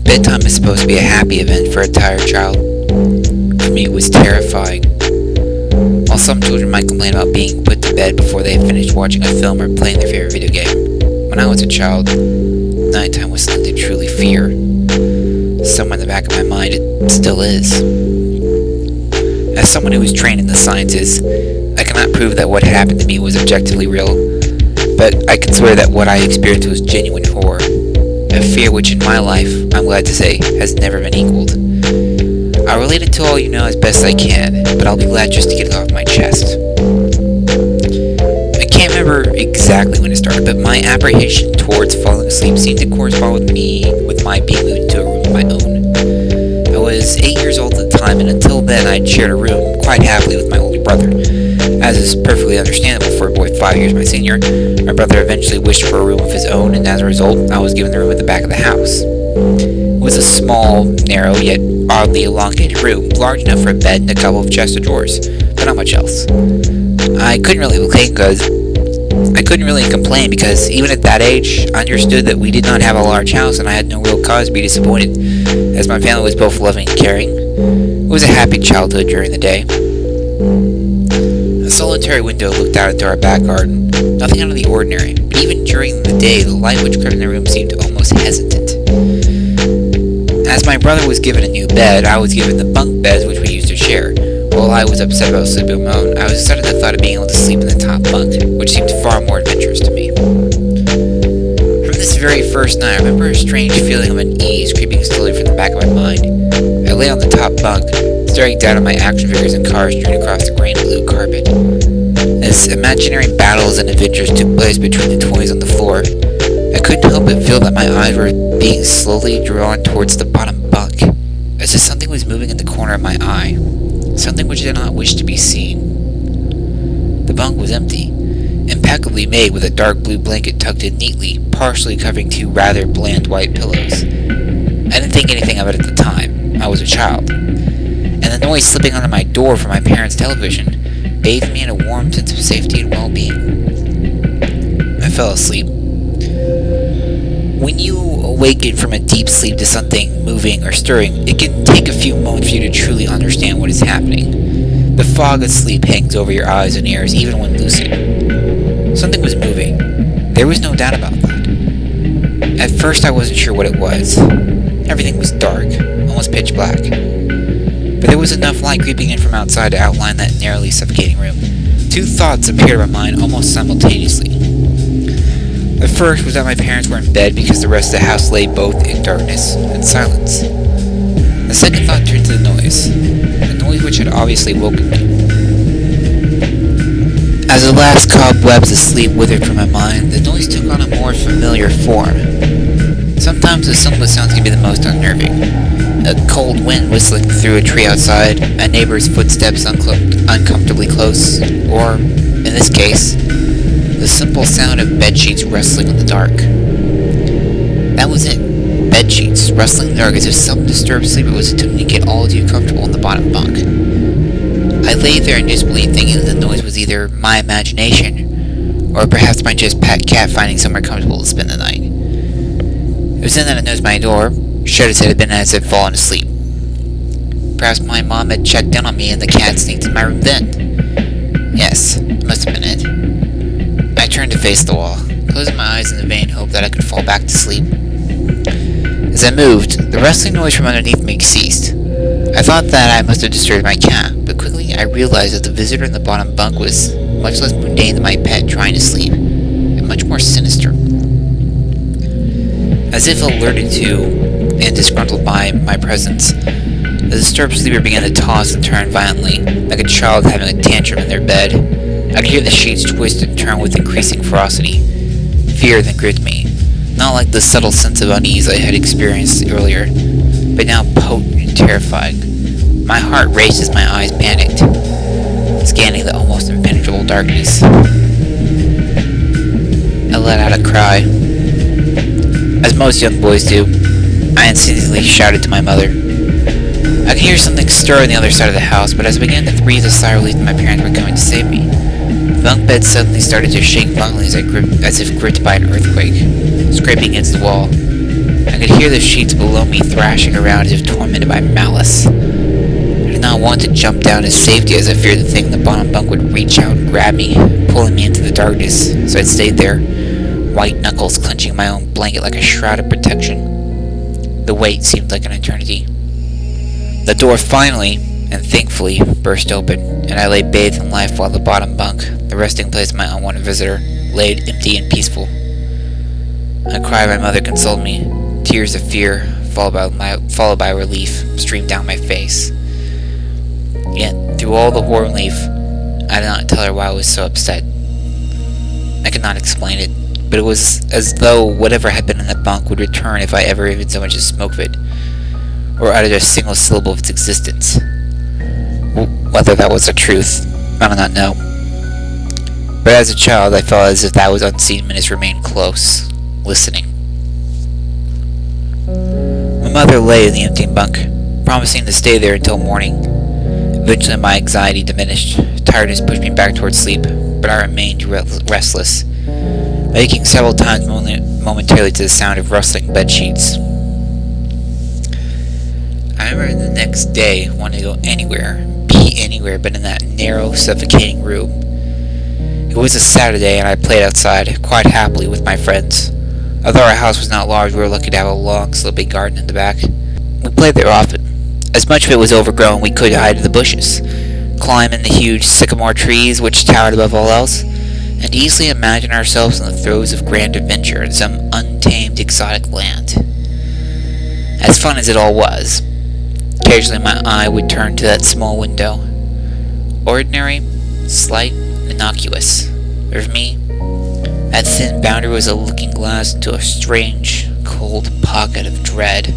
Bedtime is supposed to be a happy event for a tired child. For me, it was terrifying. While some children might complain about being put to bed before they have finished watching a film or playing their favorite video game, when I was a child, nighttime was something to truly fear. Somewhere in the back of my mind, it still is. As someone who is trained in the sciences, I cannot prove that what happened to me was objectively real, but I can swear that what I experienced was genuine horror. A fear which in my life, I'm glad to say, has never been equaled. I'll relate it to all you know as best I can, but I'll be glad just to get it off my chest. I can't remember exactly when it started, but my apprehension towards falling asleep seemed to correspond with my being moved into a room of my own. I was 8 years old at the time, and until then I'd shared a room quite happily with my older brother. As is perfectly understandable for a boy 5 years my senior, my brother eventually wished for a room of his own, and as a result, I was given the room at the back of the house. It was a small, narrow, yet oddly elongated room, large enough for a bed and a couple of chests of drawers, but not much else. I couldn't really complain because even at that age, I understood that we did not have a large house and I had no real cause to be disappointed, as my family was both loving and caring. It was a happy childhood during the day. A solitary window looked out into our back garden, nothing out of the ordinary, but even during the day, the light which crept in the room seemed almost hesitant. As my brother was given a new bed, I was given the bunk beds which we used to share. While I was upset about sleeping alone, I was excited at the thought of being able to sleep in the top bunk, which seemed far more adventurous to me. From this very first night, I remember a strange feeling of unease creeping slowly from the back of my mind. I lay on the top bunk, staring down at my action figures and cars strewn across the green and blue carpet. As imaginary battles and adventures took place between the toys on the floor, I couldn't help but feel that my eyes were being slowly drawn towards the bottom bunk, as if something was moving in the corner of my eye, something which I did not wish to be seen. The bunk was empty, impeccably made with a dark blue blanket tucked in neatly, partially covering two rather bland white pillows. I didn't think anything of it at the time. I was a child. And the noise slipping under my door from my parents' television bathed me in a warm sense of safety and well-being. I fell asleep. When you awaken from a deep sleep to something moving or stirring, it can take a few moments for you to truly understand what is happening. The fog of sleep hangs over your eyes and ears even when lucid. Something was moving. There was no doubt about that. At first I wasn't sure what it was. Everything was dark, almost pitch black. But there was enough light creeping in from outside to outline that narrowly suffocating room. Two thoughts appeared in my mind almost simultaneously. The first was that my parents were in bed because the rest of the house lay both in darkness and silence. The second thought turned to the noise which had obviously woken me. As the last cobwebs of sleep withered from my mind, the noise took on a more familiar form. Sometimes the simplest sounds can be the most unnerving. A cold wind whistling through a tree outside, a neighbor's footsteps uncomfortably close, or, in this case, the simple sound of bedsheets rustling in the dark. That was it. Bedsheets rustling in the dark as if some disturbed sleeper was attempting to get all too comfortable in the bottom bunk. I lay there in disbelief, thinking that the noise was either my imagination, or perhaps my just pet cat finding somewhere comfortable to spend the night. It was then that I noticed my door, shut its head had been as if fallen asleep. Perhaps my mom had checked in on me and the cat sneaked in my room then. Yes, must have been it. I turned to face the wall, closing my eyes in the vain hope that I could fall back to sleep. As I moved, the rustling noise from underneath me ceased. I thought that I must have disturbed my cat, but quickly I realized that the visitor in the bottom bunk was much less mundane than my pet trying to sleep, and much more sinister. As if alerted to and disgruntled by my presence, the disturbed sleeper began to toss and turn violently, like a child having a tantrum in their bed. I could hear the sheets twist and turn with increasing ferocity. Fear then gripped me, not like the subtle sense of unease I had experienced earlier, but now potent and terrifying. My heart raced as my eyes panicked, scanning the almost impenetrable darkness. I let out a cry. As most young boys do, I instinctively shouted to my mother. I could hear something stir on the other side of the house, but as I began to breathe a sigh of relief that my parents were coming to save me, the bunk bed suddenly started to shake violently as if gripped by an earthquake, scraping against the wall. I could hear the sheets below me thrashing around as if tormented by malice. I did not want to jump down to safety as I feared the thing in the bottom bunk would reach out and grab me, pulling me into the darkness, so I stayed there, white knuckles clenching my own blanket like a shroud of protection. The wait seemed like an eternity. The door finally, and thankfully, burst open, and I lay bathed in life while the bottom bunk, the resting place of my unwanted visitor, laid empty and peaceful. A cry of my mother consoled me. Tears of fear, followed by relief, streamed down my face. Yet, through all the horror and relief, I did not tell her why I was so upset. I could not explain it, but it was as though whatever had been in the bunk would return if I ever even so much as smoked of it, or uttered a single syllable of its existence. Whether that was the truth, I do not know. But as a child, I felt as if that was unseen menace remained close, listening. My mother lay in the empty bunk, promising to stay there until morning. Eventually my anxiety diminished. Tiredness pushed me back towards sleep, but I remained restless, waking several times momentarily to the sound of rustling bedsheets. I remember the next day wanting to go anywhere, be anywhere but in that narrow, suffocating room. It was a Saturday and I played outside, quite happily with my friends. Although our house was not large, we were lucky to have a long, sloping garden in the back. We played there often. As much of it was overgrown, we could hide in the bushes, climb in the huge sycamore trees which towered above all else, and easily imagine ourselves in the throes of grand adventure in some untamed, exotic land. As fun as it all was, occasionally my eye would turn to that small window. Ordinary, slight, innocuous. But for me, that thin boundary was a looking glass into a strange, cold pocket of dread.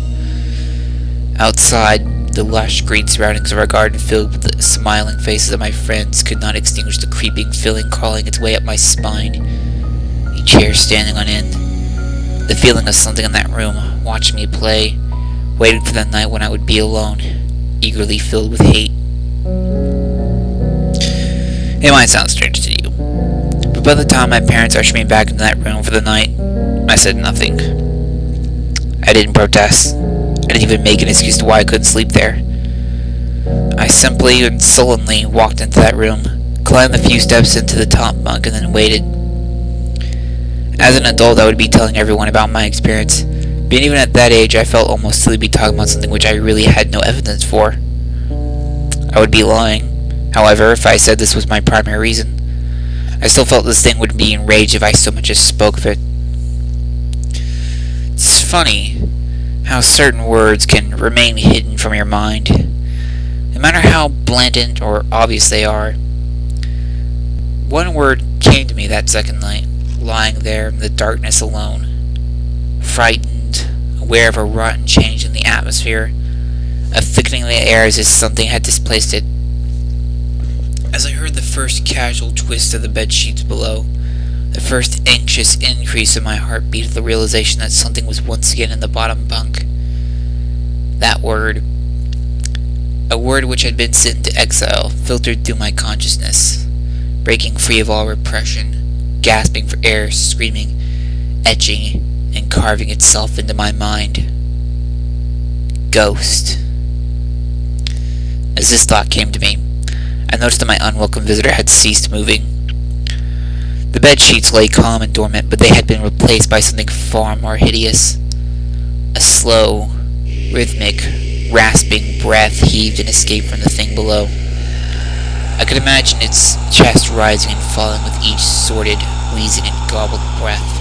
Outside, the lush green surroundings of our garden filled with the smiling faces of my friends could not extinguish the creeping feeling crawling its way up my spine, each hair standing on end. The feeling of something in that room, watching me play, waiting for the night when I would be alone, eagerly filled with hate. It might sound strange to you, but by the time my parents ushered me back into that room for the night, I said nothing. I didn't protest. I didn't even make an excuse to why I couldn't sleep there. I simply and sullenly walked into that room, climbed a few steps into the top bunk, and then waited. As an adult, I would be telling everyone about my experience, but even at that age, I felt almost silly to be talking about something which I really had no evidence for. I would be lying, however, if I said this was my primary reason. I still felt this thing would be enraged if I so much as spoke of it. It's funny how certain words can remain hidden from your mind, no matter how blatant or obvious they are. One word came to me that second night, lying there in the darkness alone, frightened, aware of a rotten change in the atmosphere, a thickening of the air as if something had displaced it. As I heard the first casual twist of the bedsheets below, the first anxious increase in my heartbeat of the realization that something was once again in the bottom bunk. That word, a word which had been sent into exile, filtered through my consciousness, breaking free of all repression, gasping for air, screaming, etching, and carving itself into my mind. Ghost. As this thought came to me, I noticed that my unwelcome visitor had ceased moving. The bedsheets lay calm and dormant, but they had been replaced by something far more hideous. A slow, rhythmic, rasping breath heaved and escaped from the thing below. I could imagine its chest rising and falling with each sordid, wheezing and gobbled breath.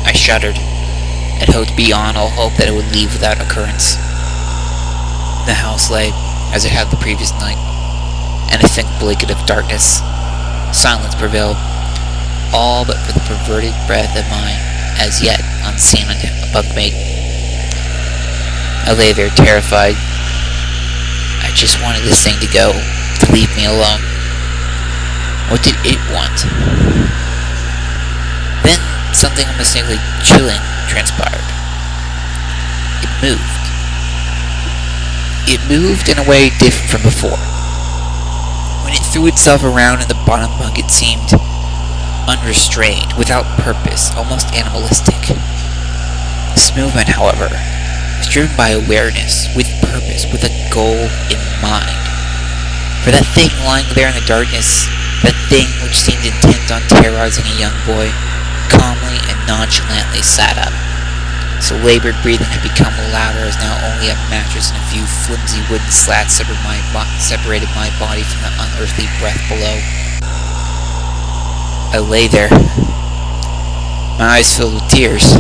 I shuddered, and hoped beyond all hope that it would leave without occurrence. The house lay, as it had the previous night, in a thick blanket of darkness. Silence prevailed, all but for the perverted breath of my, as yet, unseen bunkmate. I lay there terrified. I just wanted this thing to go, to leave me alone. What did it want? Then something unmistakably chilling transpired. It moved. It moved in a way different from before. When it threw itself around in the bottom bunk, it seemed unrestrained, without purpose, almost animalistic. This movement, however, was driven by awareness, with purpose, with a goal in mind. For that thing lying there in the darkness, that thing which seemed intent on terrorizing a young boy, calmly and nonchalantly sat up. So labored breathing had become louder as now only a mattress and a few flimsy wooden slats separated my body from the unearthly breath below. I lay there, my eyes filled with tears.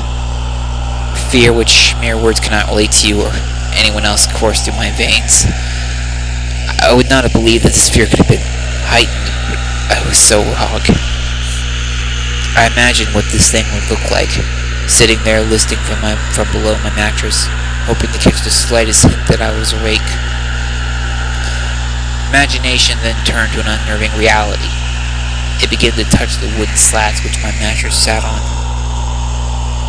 Fear which mere words cannot relate to you or anyone else coursed through my veins. I would not have believed that this fear could have been heightened, but I was so wrong. I imagined what this thing would look like, sitting there listening from below my mattress, hoping to catch the slightest hint that I was awake. Imagination then turned to an unnerving reality. It began to touch the wooden slats which my mattress sat on.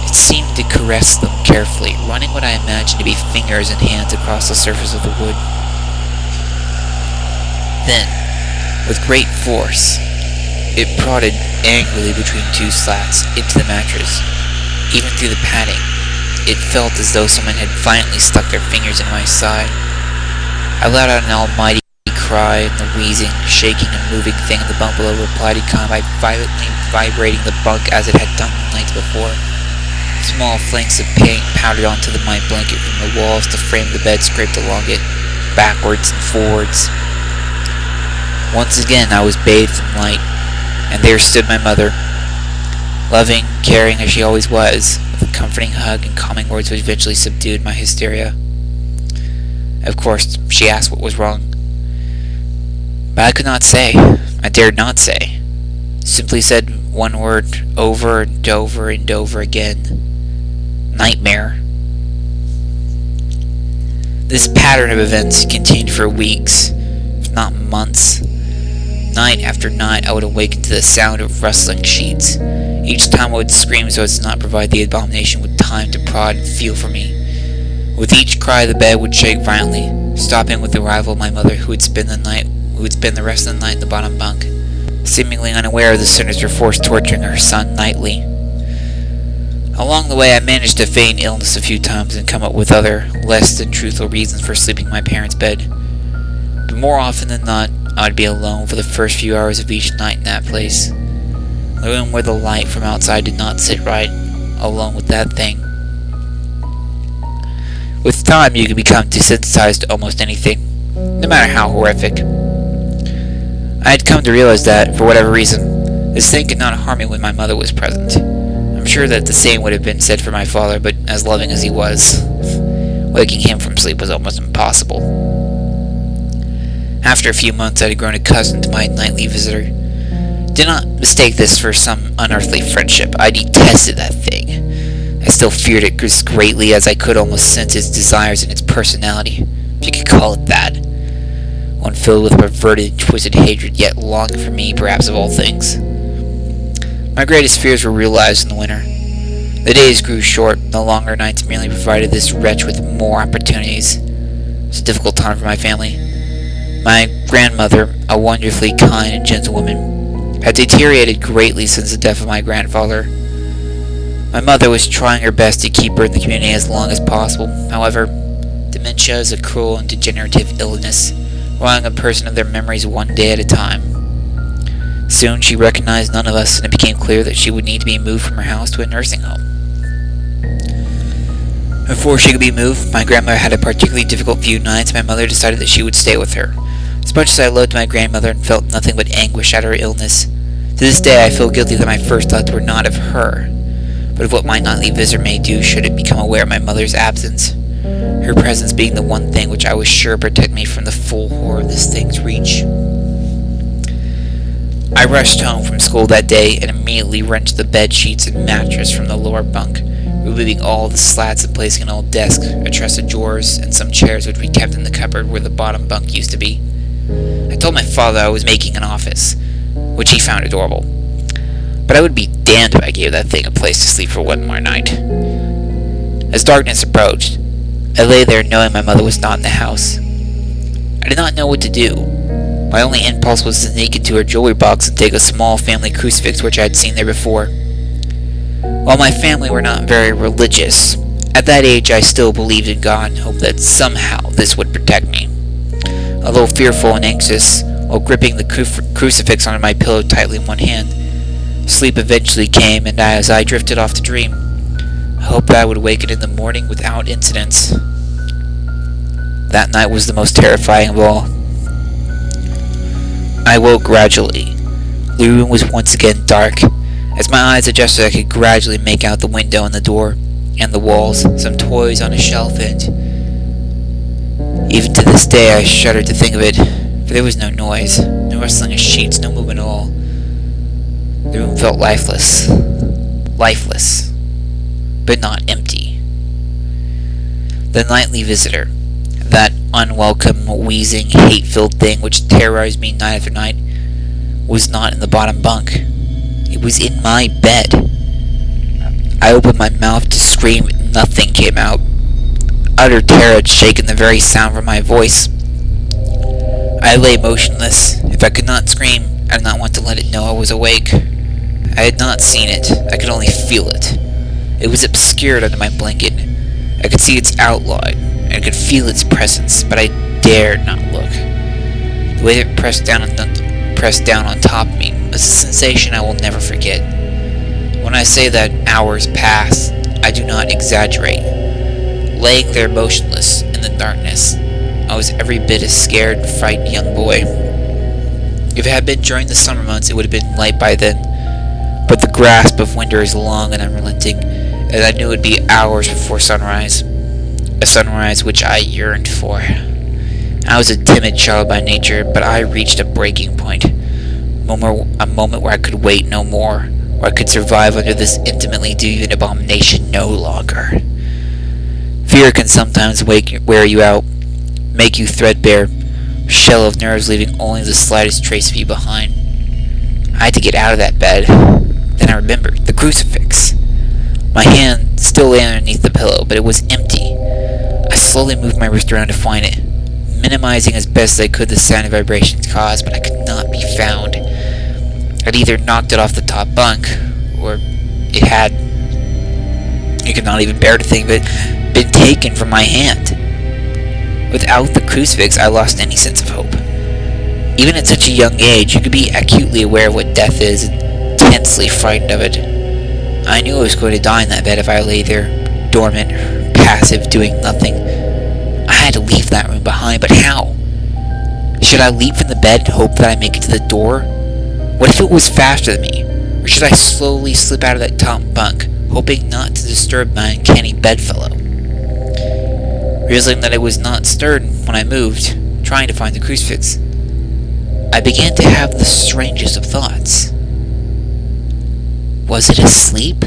It seemed to caress them carefully, running what I imagined to be fingers and hands across the surface of the wood. Then, with great force, it prodded angrily between two slats into the mattress. Even through the padding, it felt as though someone had violently stuck their fingers in my side. I let out an almighty cry, and the wheezing, shaking, and moving thing in the bunk below replied in kind by violently vibrating the bunk as it had done the night before. Small flakes of paint powdered onto my blanket from the walls to frame the bed scraped along it, backwards and forwards. Once again I was bathed in light, and there stood my mother, loving, caring as she always was, with a comforting hug and calming words which eventually subdued my hysteria. Of course, she asked what was wrong. But I could not say. I dared not say. Simply said one word over and over and over again. Nightmare. This pattern of events continued for weeks, if not months. Night after night I would awaken to the sound of rustling sheets. Each time I would scream so as to not provide the abomination with time to prod and feel for me. With each cry the bed would shake violently, stopping with the arrival of my mother who would spend the rest of the night in the bottom bunk, seemingly unaware of the sinister force torturing her son nightly. Along the way I managed to feign illness a few times and come up with other, less than truthful reasons for sleeping in my parents' bed. But more often than not, I would be alone for the first few hours of each night in that place. The room where the light from outside did not sit right, alone with that thing. With time you can become desensitized to almost anything, no matter how horrific. I had come to realize that, for whatever reason, this thing could not harm me when my mother was present. I'm sure that the same would have been said for my father, but as loving as he was, waking him from sleep was almost impossible. After a few months I had grown accustomed to my nightly visitor. Do not mistake this for some unearthly friendship. I detested that thing. I still feared it as greatly as I could almost sense its desires and its personality, if you could call it that. One filled with perverted and twisted hatred, yet longing for me, perhaps of all things. My greatest fears were realized in the winter. The days grew short, no longer nights merely provided this wretch with more opportunities. It was a difficult time for my family. My grandmother, a wonderfully kind and gentle woman, had deteriorated greatly since the death of my grandfather. My mother was trying her best to keep her in the community as long as possible. However, dementia is a cruel and degenerative illness, robbing a person of their memories one day at a time. Soon she recognized none of us, and it became clear that she would need to be moved from her house to a nursing home. Before she could be moved, my grandmother had a particularly difficult few nights, and my mother decided that she would stay with her. As much as I loved my grandmother and felt nothing but anguish at her illness, to this day I feel guilty that my first thoughts were not of her, but of what my nightly visitor may do should it become aware of my mother's absence, her presence being the one thing which I was sure protected me from the full horror of this thing's reach. I rushed home from school that day and immediately wrenched the bed sheets and mattress from the lower bunk, removing all the slats and placing an old desk, a chest of drawers, and some chairs which we kept in the cupboard where the bottom bunk used to be. I told my father I was making an office, which he found adorable, but I would be damned if I gave that thing a place to sleep for one more night. As darkness approached, I lay there knowing my mother was not in the house. I did not know what to do. My only impulse was to sneak into her jewelry box and take a small family crucifix which I had seen there before. While my family were not very religious, At that age, I still believed in God and hoped that somehow this would protect me. Although fearful and anxious, while gripping the crucifix under my pillow tightly in one hand, sleep eventually came, and as I drifted off to dream, I hoped that I would awaken in the morning without incidents. That night was the most terrifying of all. I woke gradually. The room was once again dark. As my eyes adjusted, I could gradually make out the window and the door, and the walls, some toys on a shelf, and even to this day I shudder to think of it, for there was no noise, no rustling of sheets, no movement at all. The room felt lifeless, but not empty. The nightly visitor, that unwelcome, wheezing, hate-filled thing which terrorized me night after night, was not in the bottom bunk. It was in my bed. I opened my mouth to scream. Nothing came out. Utter terror had shaken the very sound from my voice. I lay motionless. If I could not scream, I did not want to let it know I was awake. I had not seen it. I could only feel it. It was obscured under my blanket. I could see its outline, and I could feel its presence, but I dared not look. The way that it pressed down on top of me was a sensation I will never forget. When I say that hours passed, I do not exaggerate. Laying there motionless in the darkness, I was every bit as scared and frightened young boy. If it had been during the summer months, it would have been light by then, but the grasp of winter is long and unrelenting, and I knew it would be hours before sunrise, a sunrise which I yearned for. I was a timid child by nature, but I reached a breaking point, a moment where I could wait no more, where I could survive under this intimately deviant abomination no longer. Fear can sometimes wear you out, make you threadbare, a shell of nerves leaving only the slightest trace of you behind. I had to get out of that bed. Then I remembered the crucifix. My hand still lay underneath the pillow, but it was empty. I slowly moved my wrist around to find it, minimizing as best I could the sound and vibrations caused, but I could not be found. I'd either knocked it off the top bunk, or it had, you could not even bear to think of it, been taken from my hand. Without the crucifix, I lost any sense of hope. Even at such a young age, you could be acutely aware of what death is, and intensely frightened of it. I knew I was going to die in that bed if I lay there, dormant, passive, doing nothing. I had to leave that room behind, but how? Should I leap from the bed and hope that I make it to the door? What if it was faster than me? Or should I slowly slip out of that top bunk, hoping not to disturb my uncanny bedfellow? Realizing that I was not stirred when I moved, trying to find the crucifix, I began to have the strangest of thoughts. Was it asleep?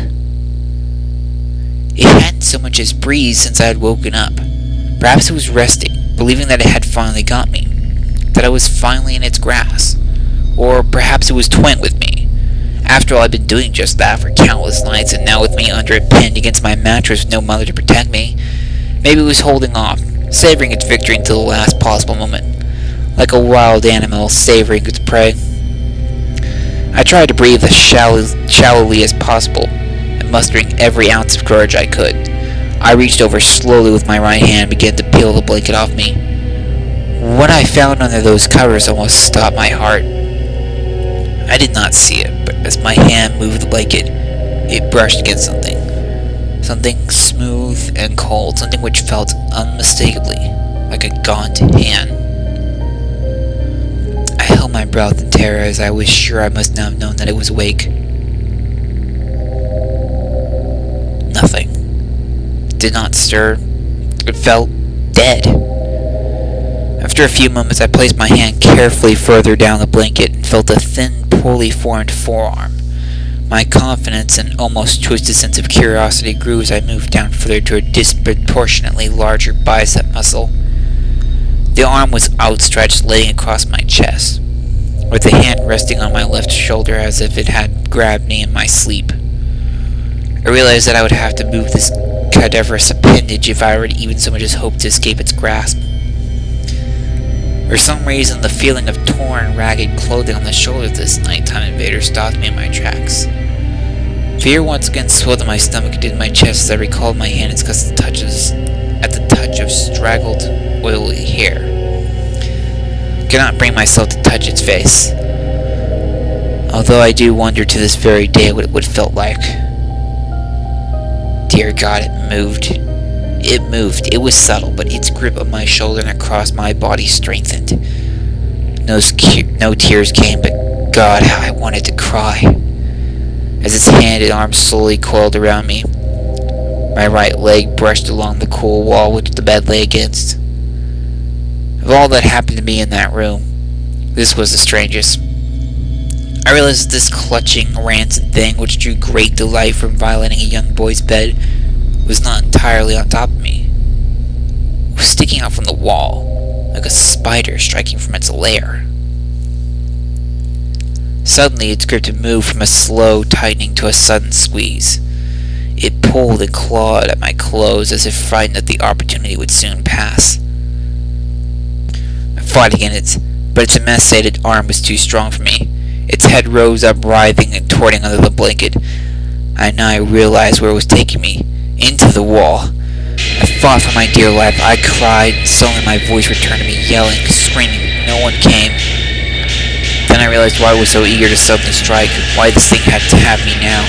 It hadn't so much as breathed since I had woken up. Perhaps it was resting, believing that it had finally got me, that I was finally in its grasp. Or perhaps it was toying with me. After all, I'd been doing just that for countless nights, and now with me under it pinned against my mattress with no mother to protect me, maybe it was holding off, savoring its victory until the last possible moment, like a wild animal savoring its prey. I tried to breathe as shallowly as possible, and mustering every ounce of courage I could, I reached over slowly with my right hand and began to peel the blanket off me. What I found under those covers almost stopped my heart. I did not see it, but as my hand moved the blanket, it brushed against something. Something smooth and cold, something which felt unmistakably like a gaunt hand. I held my breath in terror as I was sure I must now have known that it was awake. Nothing. It did not stir. It felt dead. After a few moments, I placed my hand carefully further down the blanket and felt a thin, poorly formed forearm. My confidence and almost twisted sense of curiosity grew as I moved down further to a disproportionately larger bicep muscle. The arm was outstretched, laying across my chest, with the hand resting on my left shoulder as if it had grabbed me in my sleep. I realized that I would have to move this cadaverous appendage if I were to even so much as hope to escape its grasp. For some reason, the feeling of torn, ragged clothing on the shoulders of this nighttime invader stopped me in my tracks. Fear once again swelled in my stomach and in my chest as I recalled my hand at the touch of straggled, oily hair. I cannot bring myself to touch its face, although I do wonder to this very day what it would have felt like. Dear God, it moved. It moved. It was subtle, but its grip on my shoulder and across my body strengthened. No tears came, but God, how I wanted to cry. As its hand and arm slowly coiled around me, my right leg brushed along the cool wall which the bed lay against. Of all that happened to me in that room, this was the strangest. I realized this clutching, rancid thing which drew great delight from violating a young boy's bed was not entirely on top of me. It was sticking out from the wall, like a spider striking from its lair. Suddenly, its grip had moved from a slow tightening to a sudden squeeze. It pulled and clawed at my clothes as if frightened that the opportunity would soon pass. I fought against it, but its emaciated arm was too strong for me. Its head rose up, writhing and torting under the blanket. I now realized where it was taking me. Into the wall. I fought for my dear life. I cried. Suddenly my voice returned to me, yelling, screaming. No one came. Then I realized why I was so eager to suddenly strike, why this thing had to have me now.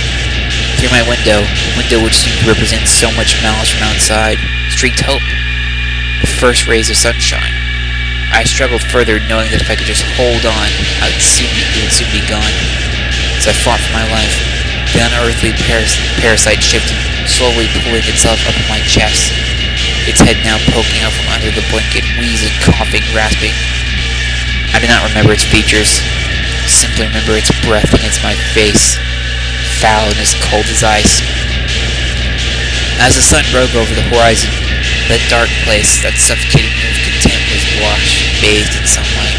Through my window, a window which seemed to represent so much malice from outside, streaked hope. The first rays of sunshine. I struggled further, knowing that if I could just hold on, it would soon be gone. As I fought for my life, the unearthly parasite shifted, slowly pulling itself up in my chest, its head now poking out from under the blanket, wheezing, coughing, rasping. I do not remember its features, simply remember its breath against my face, foul and as cold as ice. As the sun broke over the horizon, that dark place, that suffocating me with contempt, was washed, bathed in sunlight.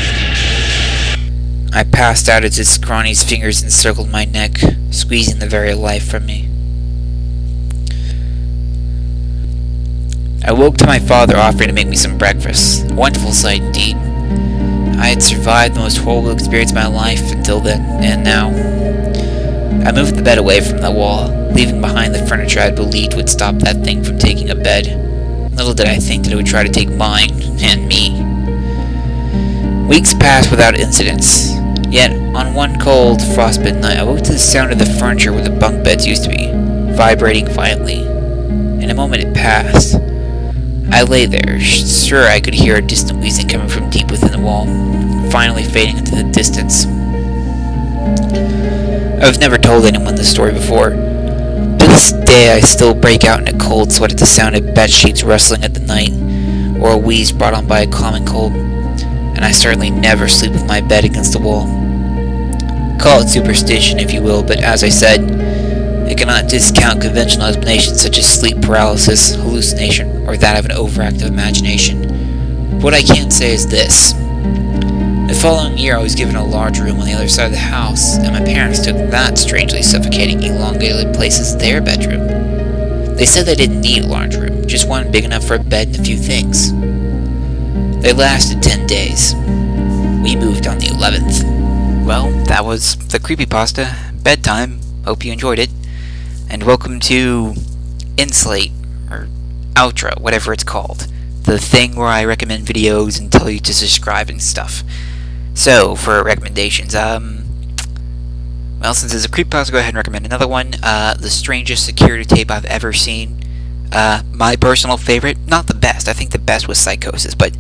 I passed out as its scrawny fingers encircled my neck, squeezing the very life from me. I woke to my father offering to make me some breakfast. A wonderful sight indeed. I had survived the most horrible experience of my life until then, and now. I moved the bed away from the wall, leaving behind the furniture I believed would stop that thing from taking a bed. Little did I think that it would try to take mine, and me. Weeks passed without incidents, yet on one cold, frostbitten night I woke to the sound of the furniture where the bunk beds used to be, vibrating violently. In a moment it passed. I lay there, sure I could hear a distant wheezing coming from deep within the wall, finally fading into the distance. I've never told anyone this story before. To this day I still break out in a cold sweat at the sound of bed sheets rustling at the night, or a wheeze brought on by a common cold, and I certainly never sleep with my bed against the wall. Call it superstition if you will, but as I said, I cannot discount conventional explanations such as sleep paralysis, hallucination, or that of an overactive imagination. But what I can say is this. The following year I was given a large room on the other side of the house, and my parents took that strangely suffocating, elongated place as their bedroom. They said they didn't need a large room, just one big enough for a bed and a few things. They lasted 10 days. We moved on the 11th. Well, that was the Creepypasta, Bedtime. Hope you enjoyed it. And welcome to Inslate, or Outro, whatever it's called. The thing where I recommend videos and tell you to subscribe and stuff. So, for recommendations, well, since it's a creepypasta, go ahead and recommend another one. The strangest security tape I've ever seen. My personal favorite, not the best, I think the best was Psychosis, but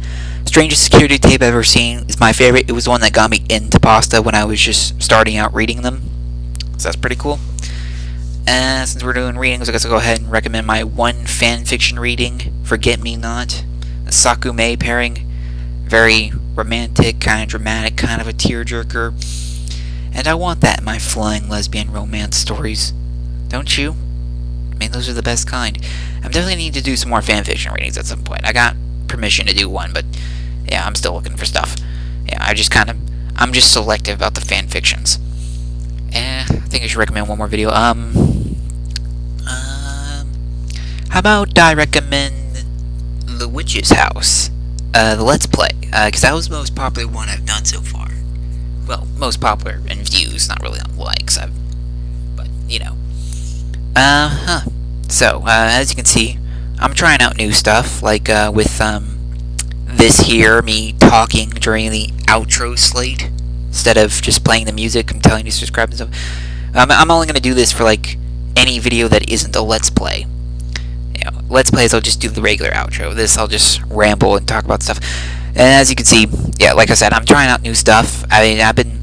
strangest security tape I've ever seen is my favorite. It was the one that got me into pasta when I was just starting out reading them. So that's pretty cool. Since we're doing readings, I guess I'll go ahead and recommend my one fanfiction reading, Forget Me Not, a Sakume pairing. Very romantic, kind of dramatic, kind of a tearjerker. And I want that in my flying lesbian romance stories. Don't you? I mean, those are the best kind. I'm definitely need to do some more fanfiction readings at some point. I got permission to do one, but yeah, I'm still looking for stuff. Yeah, I'm just selective about the fanfictions. I think I should recommend one more video. How about I recommend The Witch's House, the Let's Play, because that was the most popular one I've done so far. Well, most popular in views, not really on likes, but, you know. So, as you can see, I'm trying out new stuff, like, with, this here, me talking during the outro slate, instead of just playing the music. I'm telling you to subscribe and stuff. I'm only gonna do this for, like, any video that isn't a Let's Play. You know, Let's Plays, I'll just do the regular outro. This, I'll just ramble and talk about stuff. And as you can see, yeah, like I said, I'm trying out new stuff. I mean, I've been...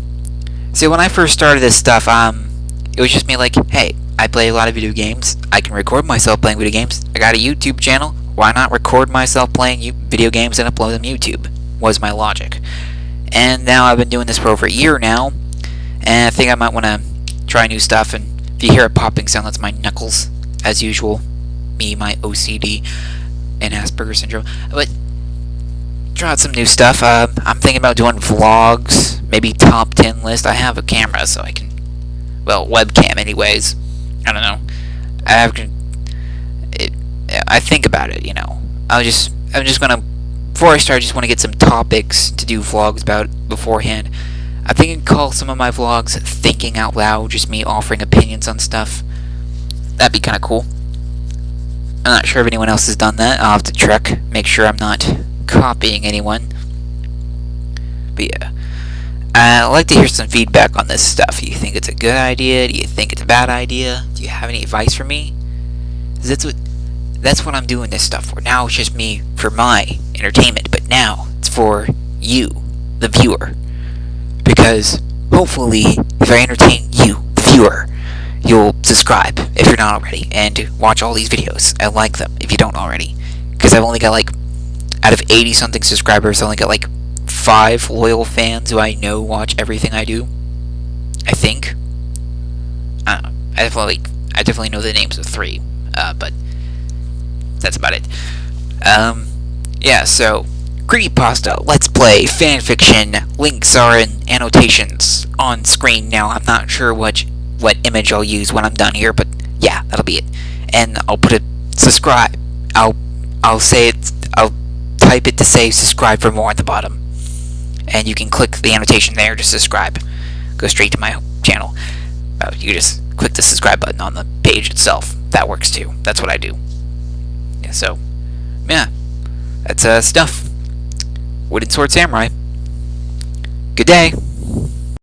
See, when I first started this stuff, it was just me like, hey, I play a lot of video games. I can record myself playing video games. I got a YouTube channel. Why not record myself playing video games and upload them to YouTube? Was my logic. And now I've been doing this for over a year now, and I think I might want to try new stuff. And if you hear a popping sound, that's my knuckles, as usual. Me, my OCD, and Asperger's syndrome. But try out some new stuff. I'm thinking about doing vlogs, maybe top 10 list. I have a camera, so I can, well, webcam anyways. I don't know. I think about it, you know. I'm just gonna, before I start, I just want to get some topics to do vlogs about beforehand. I think I can call some of my vlogs Thinking Out Loud, just me offering opinions on stuff. That'd be kind of cool. I'm not sure if anyone else has done that. I'll have to check, make sure I'm not copying anyone. But yeah, I'd like to hear some feedback on this stuff. Do you think it's a good idea? Do you think it's a bad idea? Do you have any advice for me? That's what I'm doing this stuff for. Now it's just me for my entertainment, but now it's for you, the viewer. Because hopefully, if I entertain you, the viewer, you'll subscribe if you're not already, and watch all these videos and like them if you don't already. Because I've only got like, out of 80 something subscribers, I only got like 5 loyal fans who I know watch everything I do. I think. I don't know. I definitely know the names of 3, but that's about it. Yeah, so Creepypasta, Let's Play, fanfiction, links are in annotations on screen now. I'm not sure what image I'll use when I'm done here, but yeah, that'll be it. And I'll put a subscribe. I'll type it to say subscribe for more at the bottom. And you can click the annotation there to subscribe. Go straight to my channel. You just click the subscribe button on the page itself. That works too. That's what I do. Yeah, so, yeah. That's stuff. Wooden Sword Samurai. Good day.